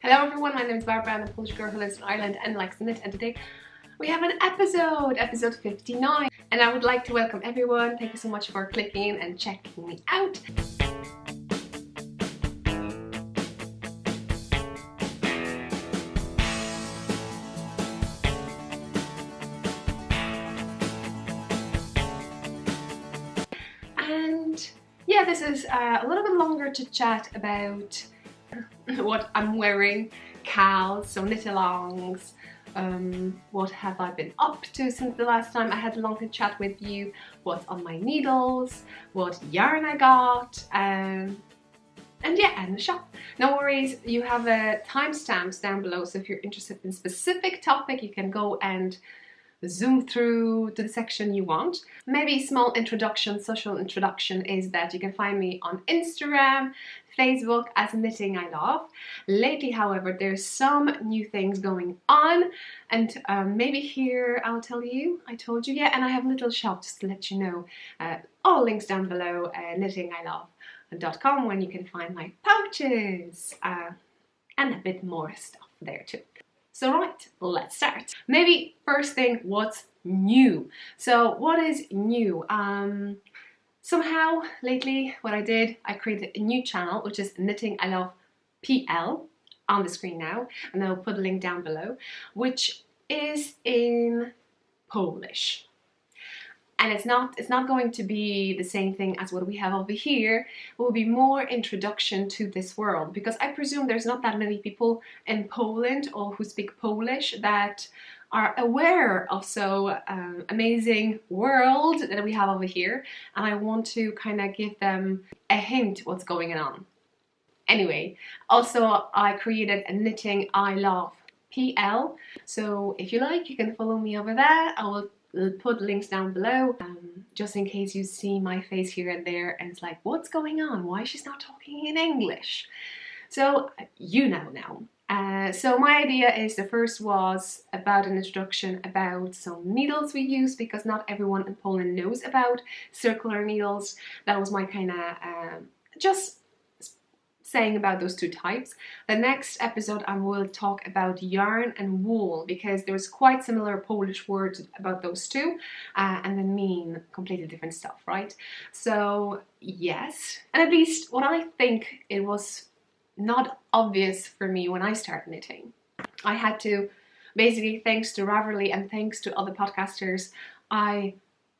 Hello everyone, my name is Barbara. I'm a Polish girl who lives in Ireland and likes to knit, and today we have an episode 59, and I would like to welcome everyone. Thank you so much for clicking and checking me out. And yeah, this is a little bit longer to chat about what I'm wearing, cows, so knit-alongs, what have I been up to since the last time I had a long chat with you, what's on my needles, what yarn I got, and yeah, and the shop. No worries, you have timestamps down below, so if you're interested in a specific topic, you can go and zoom through to the section you want. Maybe a small introduction, social introduction, is that you can find me on Instagram, Facebook as knittingILove. Lately, however, there's some new things going on, and maybe here I'll tell you, I told you, yeah, and I have a little shop just to let you know. All links down below, knittingILove.com, when you can find my pouches and a bit more stuff there too. So right, let's start. Maybe first thing, what's new? So what is new? Somehow lately what I did, I created a new channel, which is knittingILovepl, on the screen now, and I'll put a link down below, which is in Polish. And it's not going to be the same thing as what we have over here. It will be more introduction to this world, because I presume there's not that many people in Poland or who speak Polish that are aware of so amazing world that we have over here, and I want to kind of give them a hint what's going on. Anyway, also I created a knittingILovepl, so if you like, you can follow me over there. I will put links down below, just in case you see my face here and there and it's like, what's going on? Why she's not talking in English? So you know now. So my idea is, the first was about an introduction about some needles we use, because not everyone in Poland knows about circular needles. That was my kind of just saying about those two types. The next episode I will talk about yarn and wool, because there's quite similar Polish words about those two, and they mean completely different stuff, right? So yes, and at least what I think, it was not obvious for me when I started knitting. I had to, basically thanks to Ravelry and thanks to other podcasters, I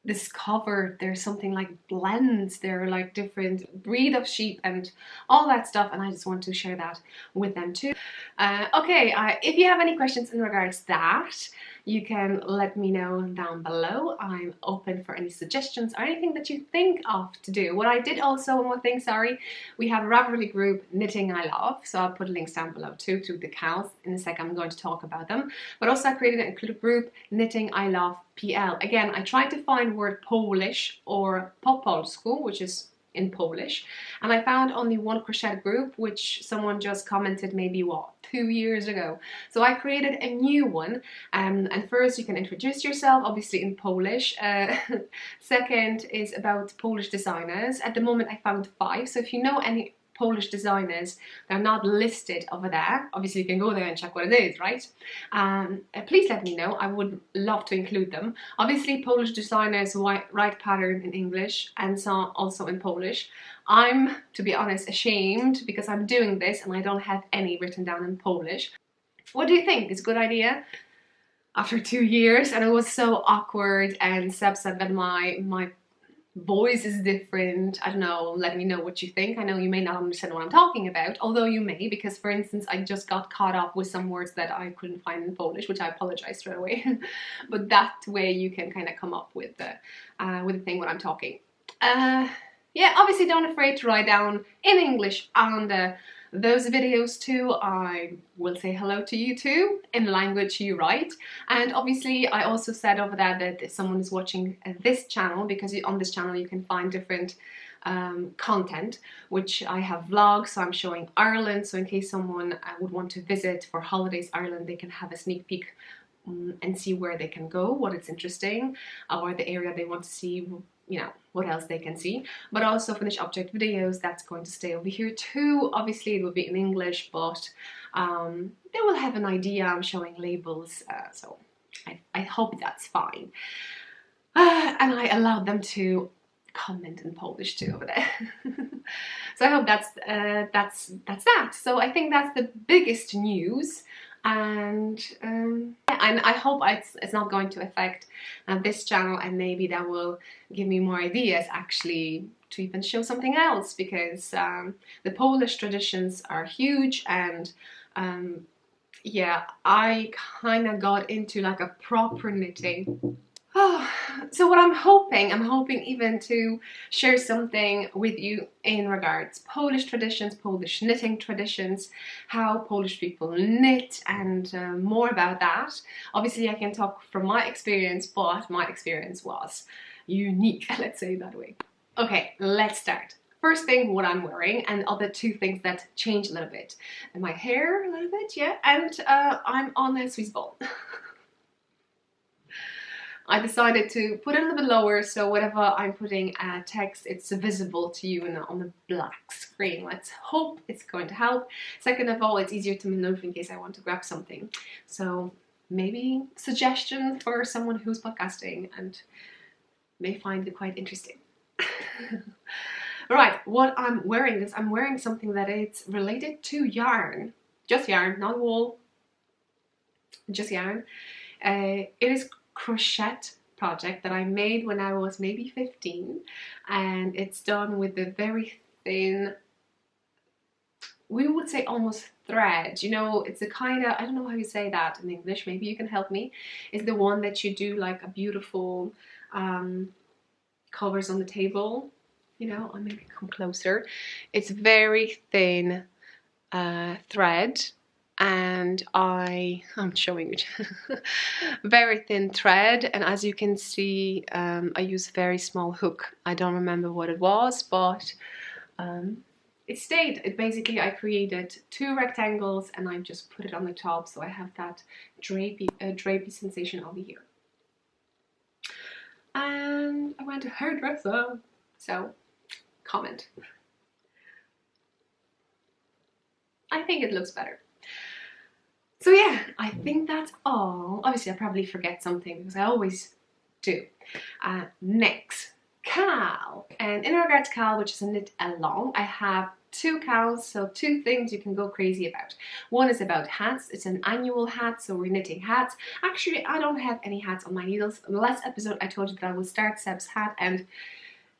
discovered there's something like blends, they're like different breed of sheep and all that stuff, and I just want to share that with them too. Okay, if you have any questions in regards to that, you can let me know down below. I'm open for any suggestions or anything that you think of to do. What I did also, one more thing, sorry, we have a Ravelry group, knittingILove, so I'll put links down below too to the cows. In a sec I'm going to talk about them, but also I created a group, knittingILovepl. Again, I tried to find word Polish or po polsku, which is in Polish, and I found only one crochet group, which someone just commented maybe, what, 2 years ago. So I created a new one, and first you can introduce yourself, obviously in Polish. Second is about Polish designers. At the moment I found 5, so if you know any Polish designers, they're not listed over there. Obviously you can go there and check what it is, right? Please let me know, I would love to include them. Obviously Polish designers write pattern in English and so also in Polish. I'm, to be honest, ashamed because I'm doing this and I don't have any written down in Polish. What do you think? It's a good idea? After 2 years, and it was so awkward, and Seb said that my voice is different. I don't know, let me know what you think. I know you may not understand what I'm talking about, although you may, because for instance I just got caught up with some words that I couldn't find in Polish, which I apologize straight away. But that way you can kind of come up with the thing what I'm talking. Yeah, obviously don't afraid to write down in English on those videos too. I will say hello to you too in the language you write. And obviously I also said over there that if someone is watching this channel, because on this channel you can find different content, which I have vlogs, so I'm showing Ireland, so in case someone would want to visit for holidays Ireland, they can have a sneak peek and see where they can go, what it's interesting, or the area they want to see you know, what else they can see, but also finished object videos, that's going to stay over here too. Obviously it will be in English, but they will have an idea. I'm showing labels, so I hope that's fine. And I allowed them to comment in Polish too over there. So I hope that's that. So I think that's the biggest news. And I hope it's not going to affect this channel, and maybe that will give me more ideas actually to even show something else, because the Polish traditions are huge, and yeah, I kind of got into like a proper knitting. So what I'm hoping even to share something with you in regards Polish traditions, Polish knitting traditions, how Polish people knit, and more about that. Obviously I can talk from my experience, but my experience was unique, let's say it that way. Okay, let's start. First thing, what I'm wearing, and other two things that change a little bit. And my hair a little bit, yeah, and I'm on a Swiss ball. I decided to put it a little bit lower, so whatever I'm putting text, it's visible to you on the black screen. Let's hope it's going to help. Second of all, it's easier to maneuver in case I want to grab something. So maybe suggestion for someone who's podcasting and may find it quite interesting. Right, what I'm wearing is I'm wearing something that it's related to yarn. Just yarn, not wool. Just yarn. It is crochet project that I made when I was maybe 15, and it's done with a very thin, we would say almost thread, you know, it's a kind of, I don't know how you say that in English, maybe you can help me. It's the one that you do like a beautiful covers on the table, you know. I'll maybe come closer. It's very thin thread, and I'm showing you very thin thread, and as you can see I use a very small hook. I don't remember what it was, but it stayed. It basically, I created two rectangles and I just put it on the top, so I have that drapey sensation over here. And I went to hairdresser, so comment. I think it looks better. So yeah, I think that's all. Obviously I probably forget something because I always do. Next, Cal. And in regards to Cal, which is a knit along, I have two Cals, so two things you can go crazy about. One is about hats. It's an annual hat, so we're knitting hats. Actually, I don't have any hats on my needles. In the last episode I told you that I would start Seb's hat, and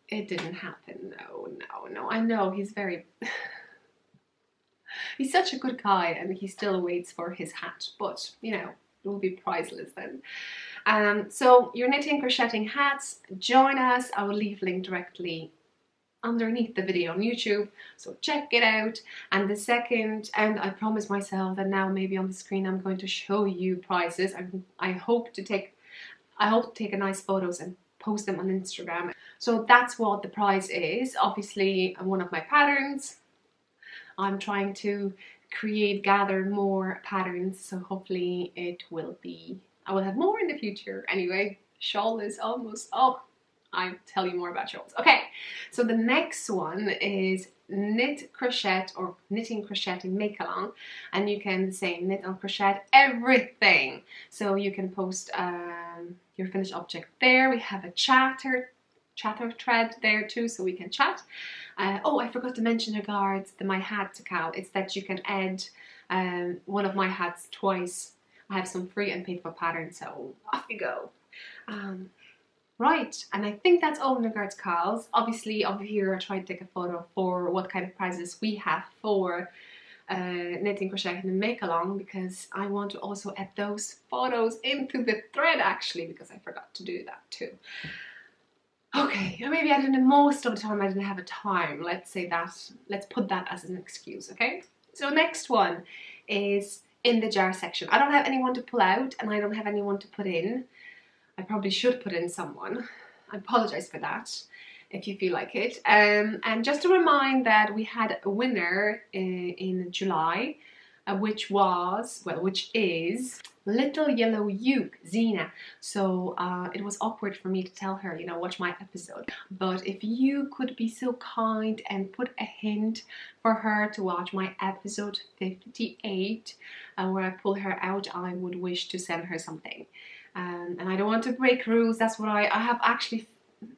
it didn't happen. No. I know he's very... He's such a good guy, and he still waits for his hat, but you know, it will be priceless then. So you're knitting, crocheting hats, join us. I will leave link directly underneath the video on YouTube, so check it out. And the second, and I promised myself that now maybe on the screen I'm going to show you prices. I hope to take nice photos and post them on Instagram. So that's what the price is. Obviously, one of my patterns. I'm trying to gather more patterns, so hopefully it will be, I will have more in the future. Anyway, shawl is almost, oh, I'll tell you more about shawls. Okay, so the next one is knit crochet, or knitting crocheting make along, and you can say knit on crochet everything. So you can post your finished object there. We have a chatter thread there too, so we can chat. Oh, I forgot to mention regards to my hat to Cal. It's that you can add one of my hats twice. I have some free and paid for patterns, so off you go. Right, and I think that's all in regards to Cal's. Obviously over here I tried to take a photo for what kind of prizes we have for knitting, crocheting and make along, because I want to also add those photos into the thread actually, because I forgot to do that too. Okay, maybe I didn't, most of the time I didn't have a time, let's say that, let's put that as an excuse, okay? So next one is in the jar section. I don't have anyone to pull out and I don't have anyone to put in. I probably should put in someone. I apologize for that if you feel like it. And just to remind that we had a winner in July. which is Little Yellow Uke, Zena. So it was awkward for me to tell her, you know, watch my episode. But if you could be so kind and put a hint for her to watch my episode 58, where I pull her out, I would wish to send her something. And I don't want to break rules. That's what I have actually,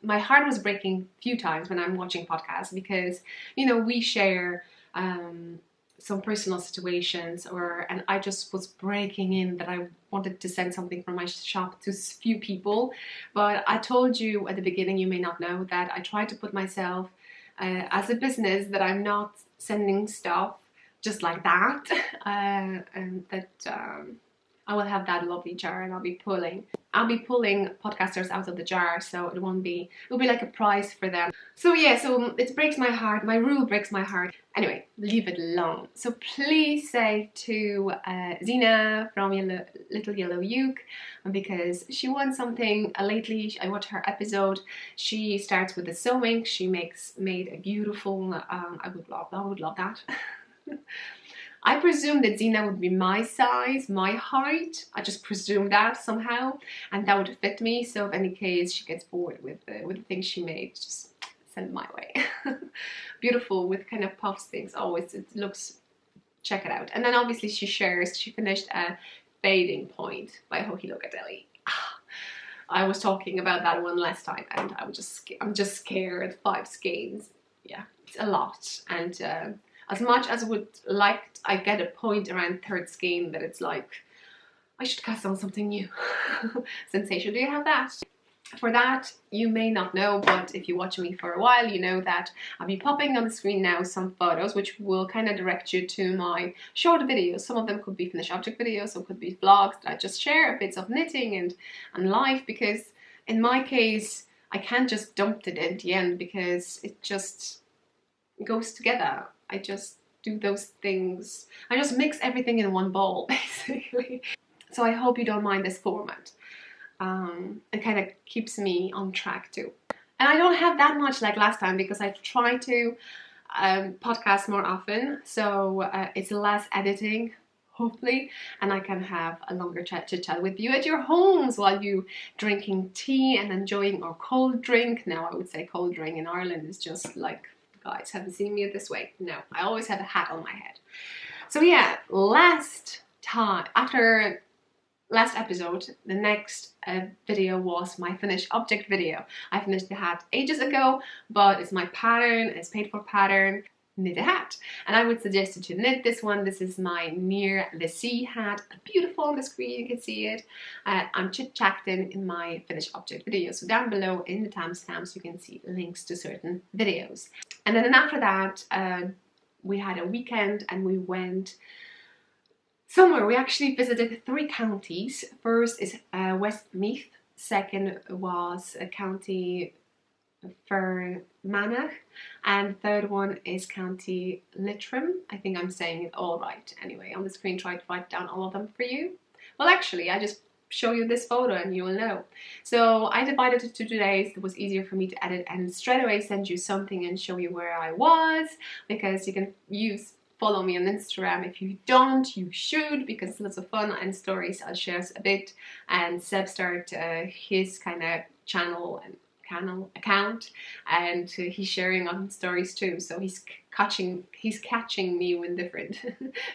my heart was breaking a few times when I'm watching podcasts, because, you know, we share some personal situations, and I just was breaking in that I wanted to send something from my shop to few people. But I told you at the beginning, you may not know, that I try to put myself as a business, that I'm not sending stuff just like that, and that I will have that lovely jar, and I'll be pulling podcasters out of the jar, so it'll be like a prize for them. So yeah, so it breaks my heart. My rule breaks my heart. Anyway, leave it alone. So please say to Zena from Little Yellow Uke, because she wants something. Lately, I watched her episode. She starts with the sewing. She made a beautiful. I would love that. I presumed that Zena would be my size, my height. I just presumed that somehow, and that would fit me. So if any case she gets bored with the things she made, just send it my way. Beautiful, with kind of puffs things. Oh, it looks, check it out. And then obviously she finished a Fading Point by Hohi Locatelli. I was talking about that one last time, and I'm just scared. 5 skeins. Yeah, it's a lot. And as much as I would like, I get a point around 3rd skein that it's like, I should cast on something new. Sensation, do you have that? For that, you may not know, but if you watch me for a while, you know that I'll be popping on the screen now some photos, which will kind of direct you to my short videos. Some of them could be finished object videos, some could be vlogs that I just share bits of knitting and life, because in my case, I can't just dump it at the end, because it just goes together. I just do those things. I just mix everything in one bowl, basically. So I hope you don't mind this format. It kind of keeps me on track too. And I don't have that much like last time, because I try to podcast more often. So it's less editing, hopefully, and I can have a longer chit chat with you at your homes while you drinking tea and enjoying our cold drink. Now I would say cold drink in Ireland is just like, guys haven't seen me this way. No, I always have a hat on my head. So yeah, after last episode, the next video was my finished object video. I finished the hat ages ago, but it's my pattern, it's paid for pattern, knit a hat. And I would suggest you to knit this one. This is my Near the Sea hat. Beautiful on the screen, you can see it. I'm chit-chatting in my finished object video. So down below in the timestamps, you can see links to certain videos. And then after that, we had a weekend and we went somewhere. We actually visited 3 counties. First is Westmeath. Second was County Fermanagh, and third one is County Leitrim. I think I'm saying it all right. Anyway, on the screen, try to write down all of them for you. Well, actually, I just show you this photo and you will know. So I divided it to 2 days. It was easier for me to edit and straight away send you something and show you where I was, because you can follow me on Instagram. If you don't, you should, because it's lots of fun and stories. I'll share a bit, and Seb started his kind of channel and account, and he's sharing on stories too, so he's catching me in different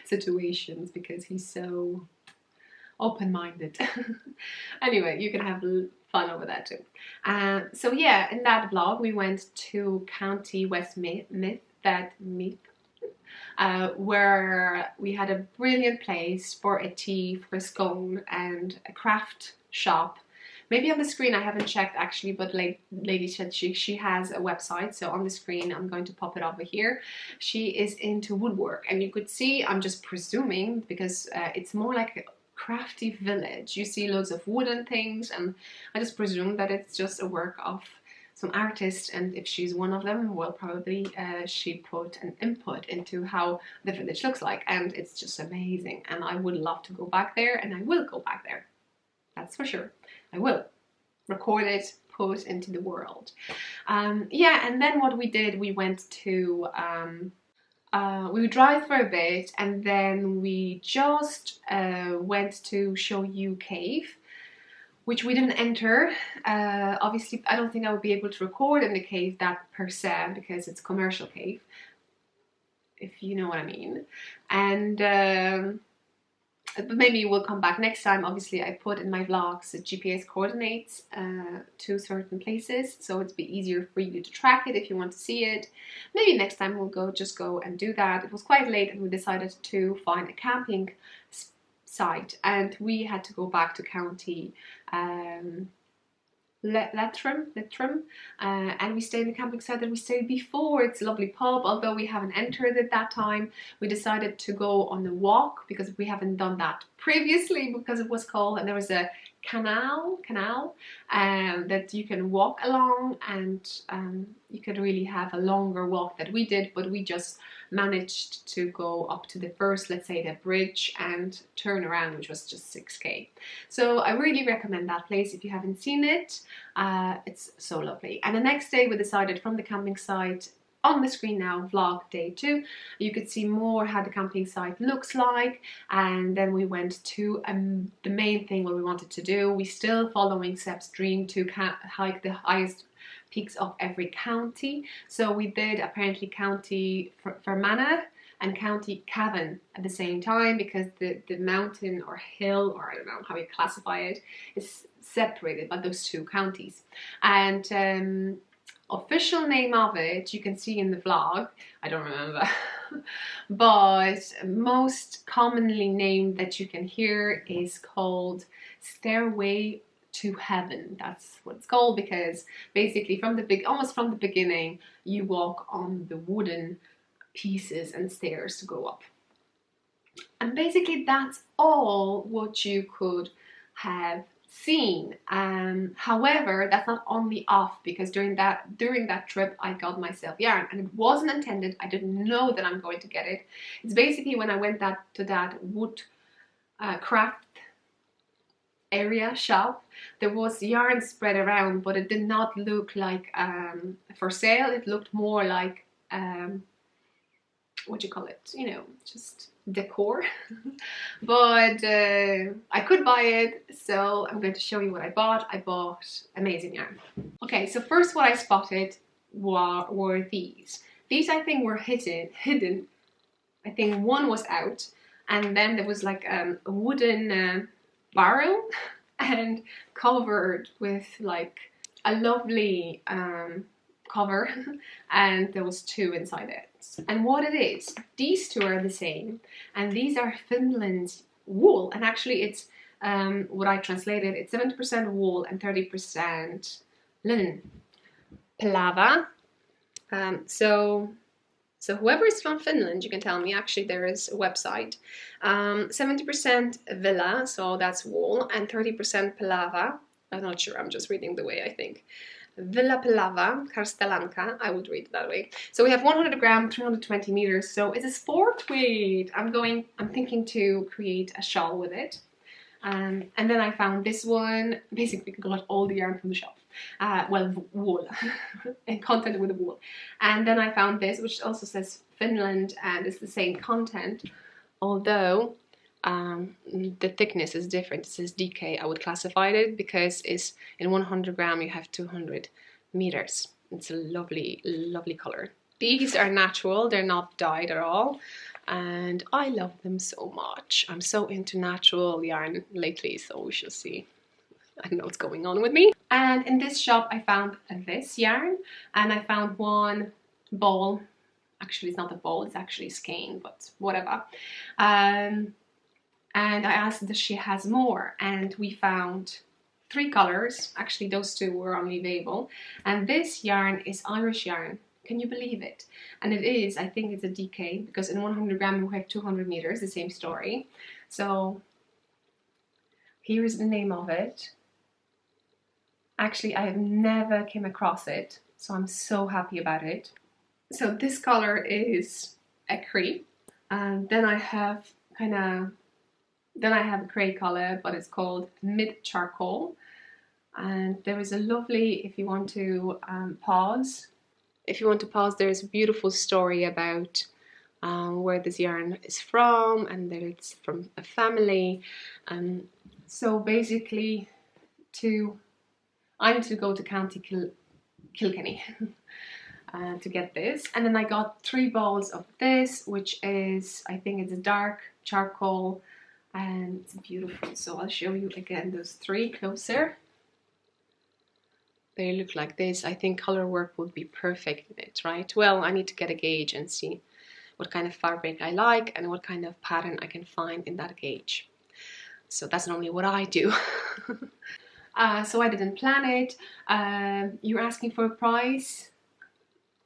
situations, because he's so open-minded. Anyway, you can have fun over that too. So yeah, in that vlog we went to County Westmeath, where we had a brilliant place for a tea, for a scone, and a craft shop. Maybe on the screen, I haven't checked actually, but lady said she has a website, so on the screen I'm going to pop it over here. She is into woodwork, and you could see, I'm just presuming, because it's more like a crafty village. You see loads of wooden things, and I just presume that it's just a work of some artist, and if she's one of them, well, probably she put an input into how the village looks like, and it's just amazing, and I would love to go back there, and I will go back there. That's for sure. I will record it, put into the world. Yeah, and then what we did, we went to we drive for a bit, and then we just went to show you cave, which we didn't enter. Obviously, I don't think I would be able to record in the cave that per se, because it's commercial cave, if you know what I mean. And but maybe we'll come back next time. Obviously, I put in my vlogs the GPS coordinates to certain places, so it'd be easier for you to track it if you want to see it. Maybe next time we'll just go and do that. It was quite late, and we decided to find a camping site, and we had to go back to County Leitrim, and we stayed in the camping site that we stayed before. It's a lovely pub, although we haven't entered it that time. We decided to go on a walk because we haven't done that previously, because it was cold, and there was a canal that you can walk along, and you could really have a longer walk that we did, but we just managed to go up to the first, let's say, the bridge, and turn around, which was just 6k. So I really recommend that place if you haven't seen it. It's so lovely. And the next day we decided, from the camping site on the screen now, vlog day 2, you could see more how the camping site looks like. And then we went to the main thing what we wanted to do. We still following Seb's dream to hike the highest peaks of every county. So we did apparently County Fermanagh and County Cavan at the same time, because the mountain or hill, or I don't know how you classify it, is separated by those two counties. And official name of it you can see in the vlog, I don't remember, but most commonly named that you can hear is called Stairway to Heaven. That's what it's called, because basically almost from the beginning you walk on the wooden pieces and stairs to go up. And basically that's all what you could have seen. However, that's not only off, because during that trip I got myself yarn, and it wasn't intended. I didn't know that I'm going to get it. It's basically when I went to that wood craft area shop, there was yarn spread around, but it did not look like for sale. It looked more like what do you call it, you know, just decor. But I could buy it, so I'm going to show you what I bought. I bought amazing yarn. Okay, so first what I spotted were these. These I think were hidden. I think one was out, and then there was like a wooden barrel and covered with like a lovely cover, and there was 2 inside it. And what it is, these 2 are the same, and these are Finland's wool, and actually it's what I translated, it's 70% wool and 30% linen. Plava. So whoever is from Finland, you can tell me. Actually, there is a website. 70% villa, so that's wool, and 30% plava. I'm not sure, I'm just reading the way I think. Villa Plava, Karstelanka, I would read it that way. So we have 100 gram, 320 meters, so it's a sport weight. I'm thinking to create a shawl with it. And then I found this one. Basically got all the yarn from the shop. Well, wool and content with the wool. And then I found this, which also says Finland, and it's the same content, although the thickness is different. It says DK. I would classify it because it's in 100 gram you have 200 meters. It's a lovely, lovely color. These are natural, they're not dyed at all, and I love them so much. I'm so into natural yarn lately, so we shall see. I don't know what's going on with me. And in this shop I found this yarn, and I found one ball. Actually, it's not a ball, it's actually skein, but whatever. And I asked if she has more, and we found 3 colors. Actually, those 2 were only available. And this yarn is Irish yarn. Can you believe it? And it is, I think it's a DK, because in 100 gram we have 200 meters, the same story. So here's the name of it. Actually, I have never came across it, so I'm so happy about it. So this color is a crepe, and then I have a grey color, but it's called mid charcoal. And there is a lovely, if you want to pause, there's a beautiful story about where this yarn is from and that it's from a family. So basically I need to go to County Kilkenny to get this. And then I got 3 balls of this, which is, I think it's a dark charcoal, and it's beautiful. So I'll show you again those 3 closer. They look like this. I think color work would be perfect in it, right? Well, I need to get a gauge and see what kind of fabric I like and what kind of pattern I can find in that gauge. So that's normally what I do. So I didn't plan it. You're asking for a price.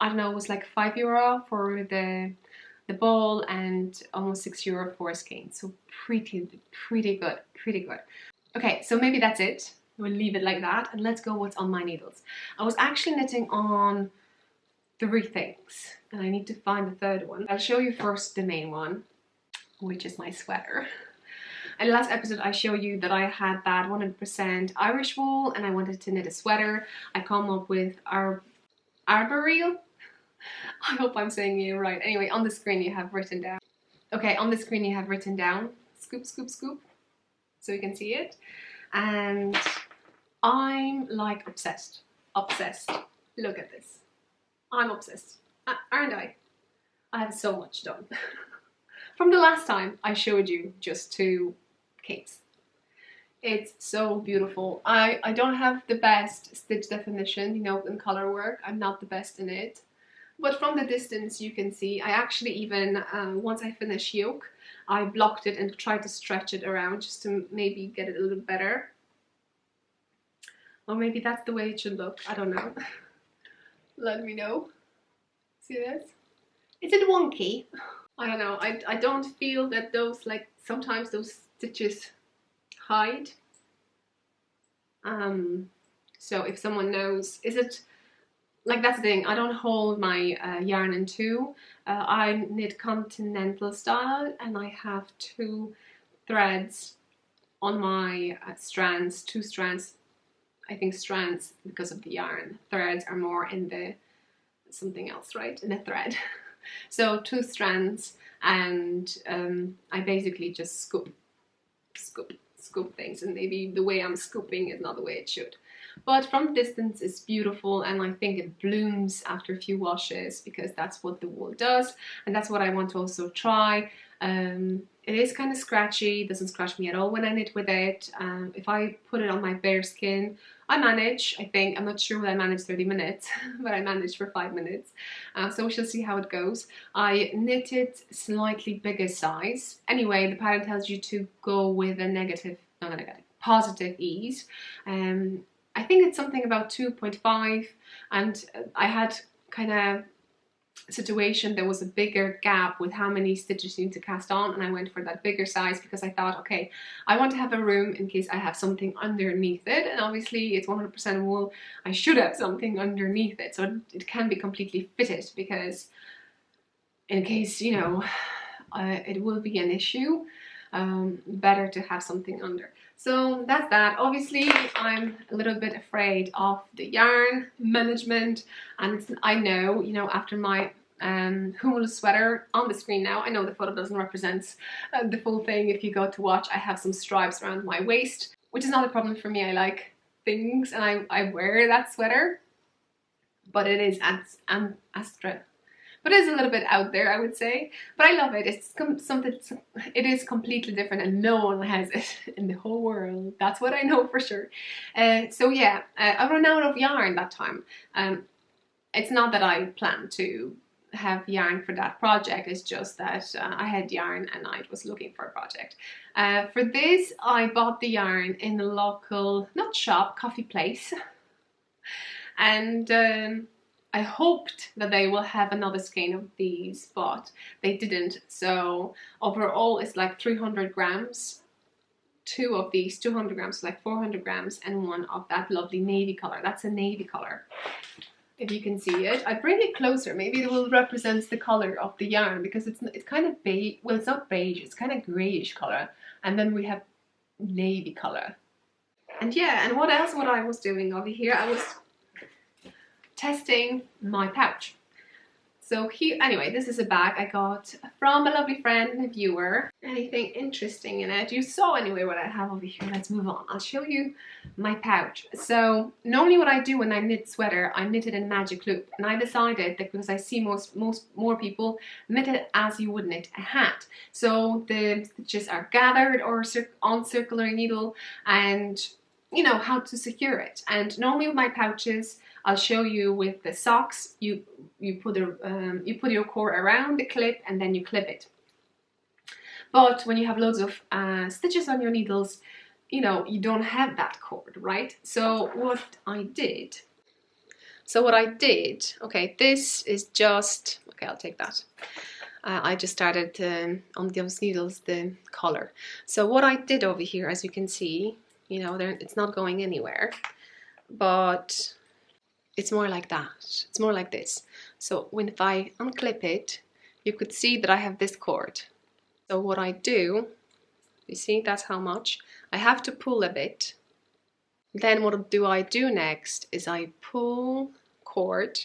I don't know, it was like €5 for the ball and almost €6 for a skein. So pretty good. Okay, so maybe that's it. We'll leave it like that, and let's go what's on my needles. I was actually knitting on 3 things, and I need to find the 3rd one. I'll show you first the main one, which is my sweater. In the last episode I showed you that I had that 100% Irish wool and I wanted to knit a sweater. I come up with arboreal. I hope I'm saying it right. Anyway, on the screen you have written down. Okay, on the screen you have written down scoop, scoop, scoop, so you can see it. And I'm like obsessed. Look at this. I'm obsessed, aren't I? I have so much done. From the last time I showed you just 2 capes. It's so beautiful. I don't have the best stitch definition, you know, in color work. I'm not the best in it. But from the distance you can see, I actually even, once I finish yoke, I blocked it and tried to stretch it around just to maybe get it a little better. Or maybe that's the way it should look, I don't know. Let me know. See this? Is it wonky? I don't know, I don't feel that those, like, sometimes those stitches hide. So if someone knows, is it, like, that's the thing, I don't hold my yarn in 2. I knit continental style and I have 2 threads on my strands, 2 strands. I think strands because of the yarn. Threads are more in the something else, right? In a thread. So 2 strands, and I basically just scoop things, and maybe the way I'm scooping is not the way it should. But from distance it's beautiful, and I think it blooms after a few washes because that's what the wool does, and that's what I want to also try. It is kind of scratchy, it doesn't scratch me at all when I knit with it. If I put it on my bare skin, I manage, I think. I'm not sure that I manage 30 minutes, but I managed for 5 minutes. So we shall see how it goes. I knitted slightly bigger size. Anyway, the pattern tells you to go with a positive ease. I think it's something about 2.5, and I had kind of situation there was a bigger gap with how many stitches you need to cast on, and I went for that bigger size because I thought, okay, I want to have a room in case I have something underneath it, and obviously it's 100% wool, I should have something underneath it, so it can be completely fitted, because in case, you know, it will be an issue, better to have something under. So that's that. Obviously I'm a little bit afraid of the yarn management, and I know, you know, after my Hummel sweater on the screen now, I know the photo doesn't represent the full thing. If you go to watch, I have some stripes around my waist, which is not a problem for me. I like things and I wear that sweater, but it is but it is a little bit out there, I would say. But I love it. It's something. It is completely different, and no one has it in the whole world. That's what I know for sure. So yeah, I ran out of yarn that time. It's not that I plan to have yarn for that project. It's just that I had yarn and I was looking for a project. For this, I bought the yarn in the local, not shop, coffee place, and I hoped that they will have another skein of these, but they didn't. So overall it's like 300 grams. 2 of these, 200 grams, so like 400 grams, and 1 of that lovely navy color. That's a navy color. If you can see it, I bring it closer. Maybe it will represent the color of the yarn, because it's kind of beige. Well, it's not beige. It's kind of grayish color, and then we have navy color. And yeah, and what else? What I was doing over here, I was testing my pouch. So here, anyway, this is a bag I got from a lovely friend and a viewer. Anything interesting in it? You saw anyway what I have over here. Let's move on. I'll show you my pouch. So normally what I do when I knit sweater, I knit it in magic loop. And I decided that because I see more people knit it as you would knit a hat. So the stitches are gathered or on circular needle, and you know how to secure it. And normally with my pouches, I'll show you with the socks, you put your cord around the clip and then you clip it. But when you have loads of stitches on your needles, you know, you don't have that cord, right? So what I did, okay, this is just, okay, I'll take that. I just started on those needles the color. So what I did over here, as you can see, you know, it's not going anywhere, but it's more like that. It's more like this. So if I unclip it, you could see that I have this cord. So what I do, you see, that's how much. I have to pull a bit. Then what do I do next is I pull cord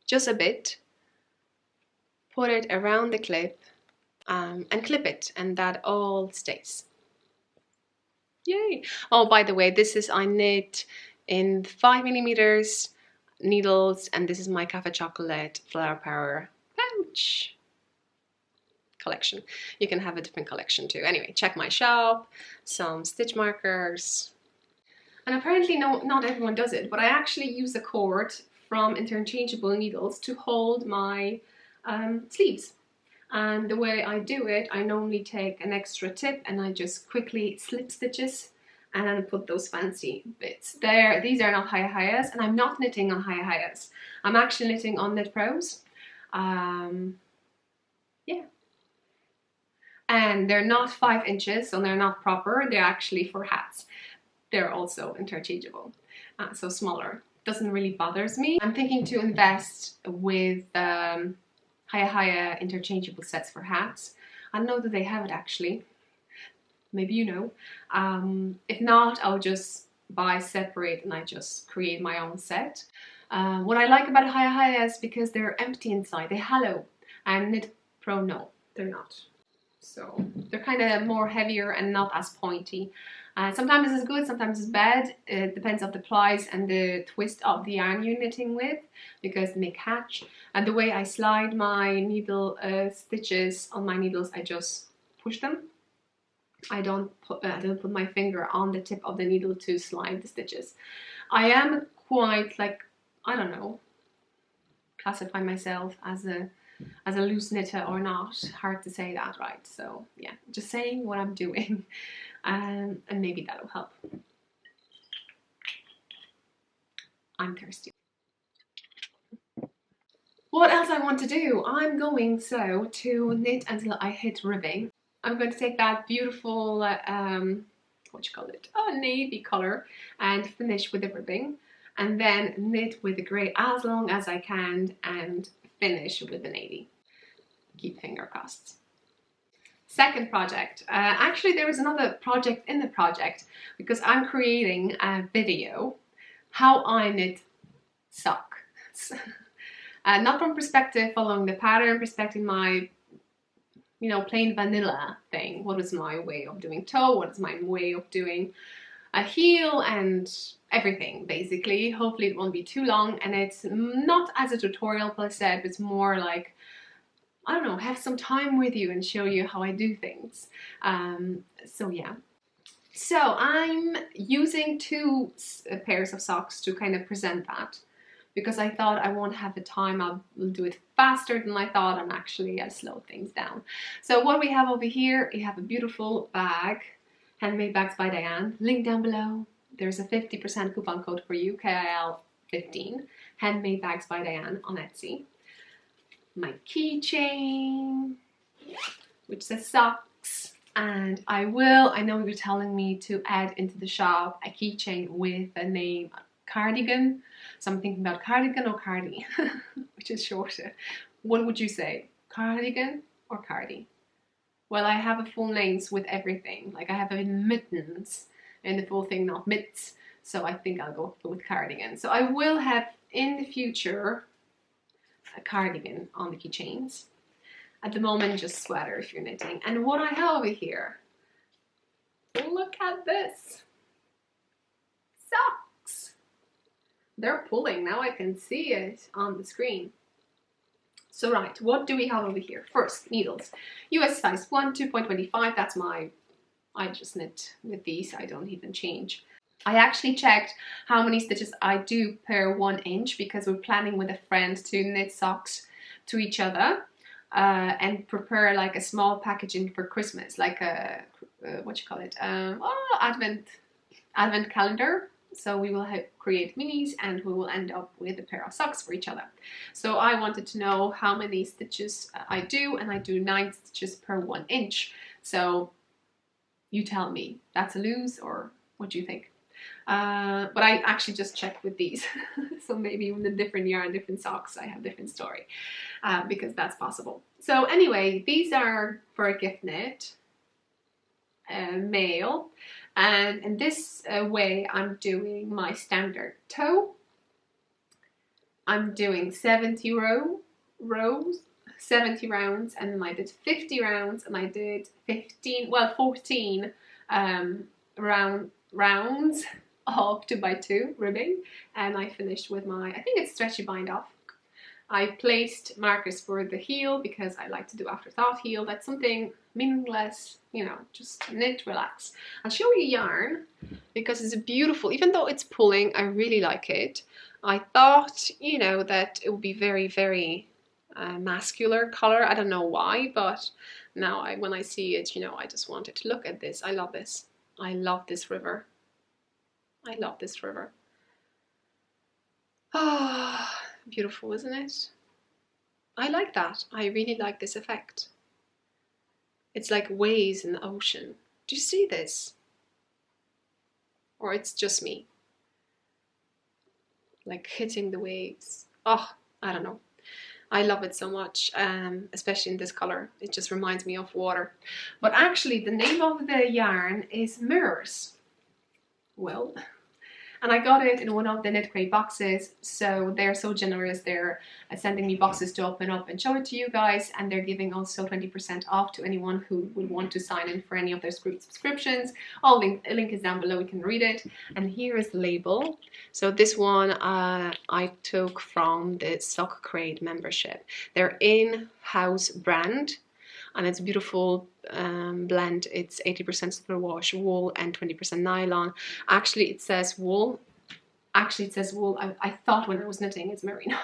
just a bit, put it around the clip, and clip it, and that all stays. Yay! Oh, by the way, this is, I knit in 5mm needles, and this is my Cafe Chocolate Flower Power pouch collection. You can have a different collection too. Anyway, check my shop, some stitch markers. And apparently not everyone does it, but I actually use a cord from interchangeable needles to hold my sleeves. And the way I do it, I normally take an extra tip and I just quickly slip stitches and then put those fancy bits there. These are not high-highs, and I'm not knitting on high-highs. I'm actually knitting on Knit Pros. Yeah. And they're not 5 inches, so they're not proper. They're actually for hats. They're also interchangeable, so smaller. Doesn't really bothers me. I'm thinking to invest with higher interchangeable sets for hats. I don't know that they have it actually. Maybe you know. If not, I'll just buy separate and I just create my own set. What I like about higher is because they're empty inside, they're hollow. And Knit Pro, no, they're not. So they're kind of more heavier and not as pointy. Sometimes it's good, sometimes it's bad. It depends on the plies and the twist of the yarn you're knitting with, because they catch. And the way I slide my needle stitches on my needles, I just push them. I don't put my finger on the tip of the needle to slide the stitches. I am quite, like, I don't know, classify myself as a loose knitter or not. Hard to say that, right? So yeah, just saying what I'm doing. And maybe that'll help. I'm thirsty. What else I want to do? I'm going to knit until I hit ribbing. I'm going to take that beautiful, navy color and finish with the ribbing, and then knit with the grey as long as I can and finish with the navy. Keep finger crossed. Second project. Actually, there is another project in the project because I'm creating a video how I knit socks. Not from perspective following the pattern, perspective my, you know, plain vanilla thing. What is my way of doing toe? What is my way of doing a heel and everything, basically. Hopefully it won't be too long, and it's not as a tutorial per se, but it's more like, I don't know, have some time with you and show you how I do things. So yeah. So I'm using 2 pairs of socks to kind of present that, because I thought I won't have the time, I'll do it faster than I thought, and actually I slowed things down. So what we have over here, we have a beautiful bag, Handmade Bags by Diane, link down below. There's a 50% coupon code for you, KIL15, Handmade Bags by Diane on Etsy. My keychain, which says socks, and I know you were telling me to add into the shop a keychain with the name cardigan, so I'm thinking about cardigan or cardi, which is shorter. What would you say, cardigan or cardi? Well, I have a full names with everything, like I have a mittens and the full thing, not mitts, so I think I'll go with cardigan. So I will have in the future, a cardigan on the keychains. At the moment, just sweater if you're knitting. And what I have over here, look at this. Socks. They're pulling, now I can see it on the screen. So right, what do we have over here? First, needles. US size 1, 2.25, that's my, I just knit with these, I don't even change. I actually checked how many stitches I do per 1 inch because we're planning with a friend to knit socks to each other and prepare like a small packaging for Christmas, like a, what you call it, advent calendar. So we will create minis and we will end up with a pair of socks for each other. So I wanted to know how many stitches I do, and I do 9 stitches per 1 inch. So you tell me, that's a lose, or what do you think? But I actually just checked with these. So maybe with a different yarn, different socks, I have different story, because that's possible. So anyway, these are for a gift knit, male. And in this way, I'm doing my standard toe. I'm doing 70 rows, 70 rounds, and then I did 50 rounds, and I did 14 rounds of 2x2 ribbing, and I finished with my, I think it's stretchy bind off. I placed markers for the heel because I like to do afterthought heel. That's something meaningless, you know, just knit, relax. I'll show you yarn because it's beautiful. Even though it's pulling, I really like it. I thought, you know, that it would be very, very muscular color. I don't know why, but now when I see it, you know, I just wanted to look at this. I love this. I love this river. I love this river. Ah. Beautiful, isn't it? I like that. I really like this effect. It's like waves in the ocean. Do you see this? Or it's just me? Like hitting the waves. Oh, I don't know. I love it so much, especially in this color. It just reminds me of water. But actually, the name of the yarn is Mirrors. Well, and I got it in one of the KnitCrate boxes, so they're so generous. They're sending me boxes to open up and show it to you guys, and they're giving also 20% off to anyone who would want to sign in for any of their subscriptions. A link is down below, you can read it. And here is the label. So this one I took from the KnitCrate membership. They're in-house brand, and it's a beautiful blend. It's 80% superwash wool and 20% nylon. Actually, it says wool. Actually, it says wool. I thought when I was knitting it's merino.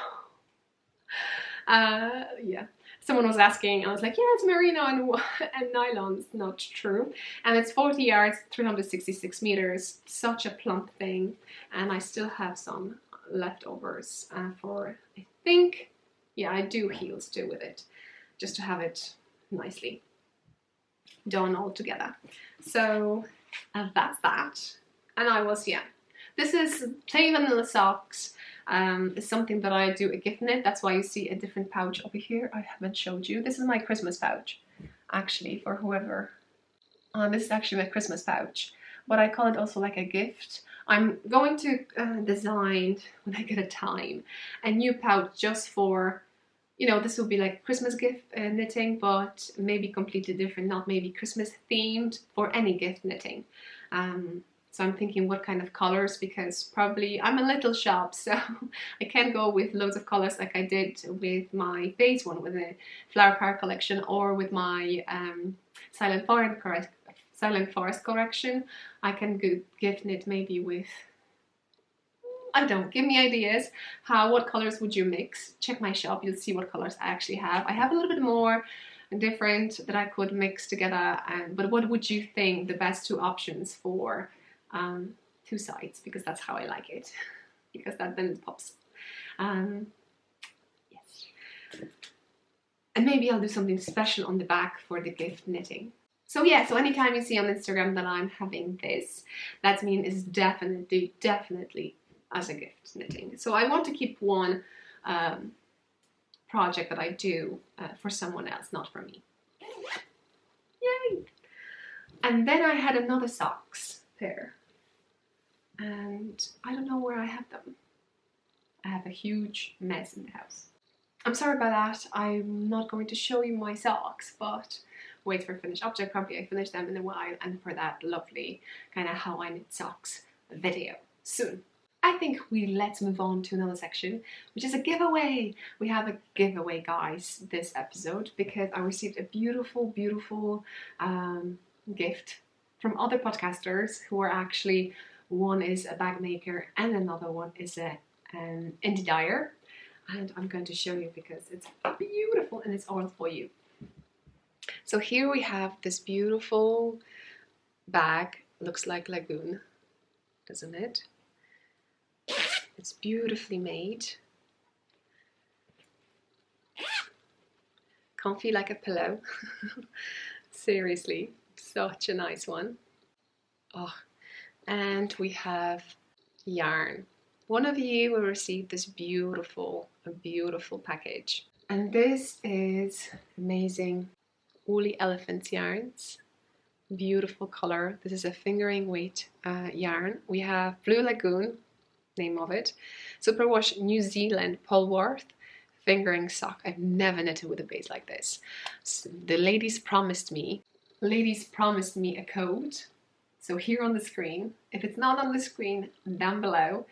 Yeah. Someone was asking, I was like, yeah, it's merino and nylon. It's not true. And it's 40 yards, 366 meters. Such a plump thing. And I still have some leftovers for, I think, yeah, I do heels too with it, just to have it nicely done all together. So that's that. And I was, yeah, this is plain vanilla socks. It's something that I do a gift knit. That's why you see a different pouch over here. I haven't showed you. This is my Christmas pouch, actually, for whoever. This is actually my Christmas pouch, but I call it also like a gift. I'm going to design, when I get a time, a new pouch just for, you know, this will be like Christmas gift knitting, but maybe completely different, not maybe Christmas themed, for any gift knitting. So I'm thinking what kind of colors, because probably I'm a little shop, so I can't go with loads of colors like I did with my base one with the flower power collection, or with my silent forest collection. I can gift knit maybe with, I don't know, give me ideas. What colors would you mix? Check my shop, you'll see what colors I actually have. I have a little bit more different that I could mix together, but what would you think the best 2 options for 2 sides? Because that's how I like it, because then it pops. Yes. And maybe I'll do something special on the back for the gift knitting. So yeah, so anytime you see on Instagram that I'm having this, that means it's definitely as a gift knitting. So I want to keep one project that I do for someone else, not for me. Yay! And then I had another socks pair, and I don't know where I have them. I have a huge mess in the house. I'm sorry about that. I'm not going to show you my socks, but wait for finished object. Probably I finish them in a while, and for that lovely kind of how I knit socks video soon. I think let's move on to another section, which is a giveaway. We have a giveaway, guys, this episode, because I received a beautiful, beautiful gift from other podcasters who are actually, one is a bag maker and another one is a indie dyer. And I'm going to show you because it's beautiful and it's all for you. So here we have this beautiful bag. Looks like lagoon, doesn't it? It's beautifully made. Comfy like a pillow. Seriously, such a nice one. Oh, and we have yarn. One of you will receive this beautiful package. And this is amazing woolly elephant yarns. Beautiful color. This is a fingering weight yarn. We have Blue Lagoon, name of it. Superwash New Zealand Polwarth fingering sock. I've never knitted with a base like this. So the ladies promised me a code. So here on the screen, if it's not on the screen, down below,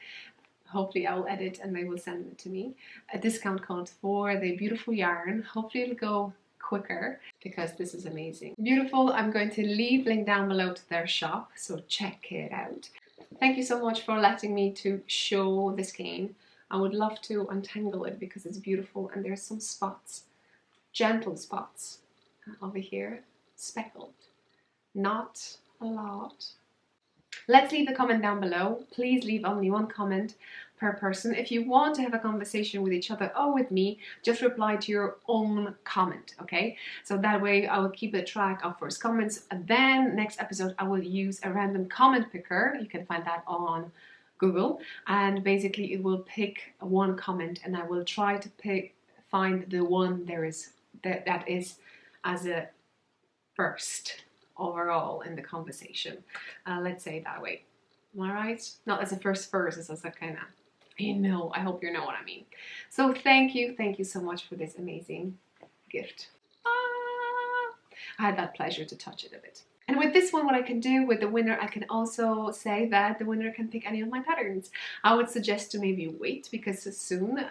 hopefully I will edit and they will send it to me. A discount code for the beautiful yarn. Hopefully it'll go quicker because this is amazing. Beautiful. I'm going to leave link down below to their shop, so check it out. Thank you so much for letting me to show the skein. I would love to untangle it because it's beautiful, and there's some spots, gentle spots over here, speckled. Not a lot. Let's leave a comment down below. Please leave only one comment per person. If you want to have a conversation with each other or with me, just reply to your own comment, okay? So that way I will keep a track of first comments. And then next episode I will use a random comment picker. You can find that on Google, and basically it will pick one comment, and I will try to find the one that is as a first overall in the conversation. Let's say it that way. Am I right? Not as a first, it's as a kind of, I hope you know what I mean. So thank you so much for this amazing gift. I had that pleasure to touch it a bit. And with this one, what I can do with the winner, I can also say that the winner can pick any of my patterns. I would suggest to maybe wait, because soon,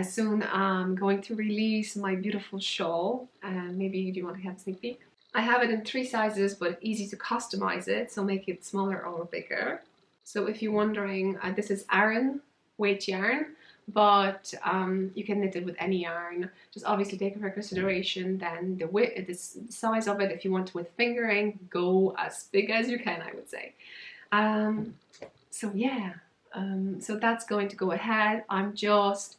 soon I'm going to release my beautiful shawl. Maybe do you want to have a sneak peek? I have it in 3 sizes, but easy to customize it, so make it smaller or bigger. So if you're wondering, this is Aran weight yarn, but you can knit it with any yarn. Just obviously take into consideration then the width, the size of it. If you want with fingering, go as big as you can, I would say. So yeah, so that's going to go ahead. I'm just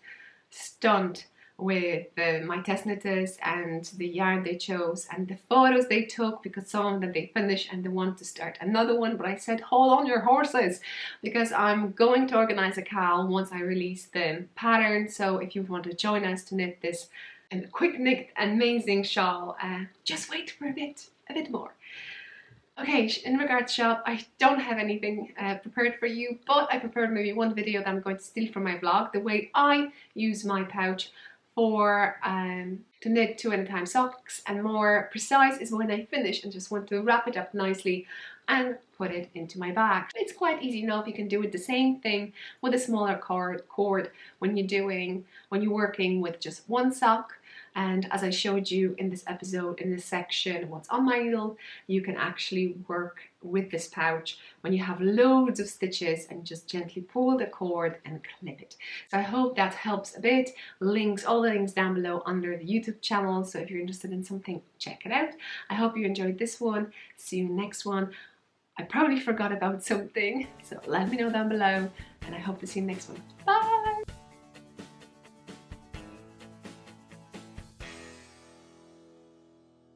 stunned with my test knitters and the yarn they chose and the photos they took, because some of them they finished and they want to start another one, but I said hold on your horses, because I'm going to organize a cal once I release the pattern. So if you want to join us to knit this quick knit amazing shawl, just wait for a bit more. Okay, in regards to shop, I don't have anything prepared for you, but I prepared maybe one video that I'm going to steal from my blog, the way I use my pouch for to knit 2 at a time socks, and more precise is when I finish and just want to wrap it up nicely and put it into my bag. It's quite easy enough. You can do it the same thing with a smaller cord when you're working with just one sock. And as I showed you in this episode, in this section, what's on my needle, you can actually work with this pouch when you have loads of stitches and just gently pull the cord and clip it. So I hope that helps a bit. All the links down below under the YouTube channel. So if you're interested in something, check it out. I hope you enjoyed this one. See you next one. I probably forgot about something, so let me know down below, and I hope to see you next one. Bye!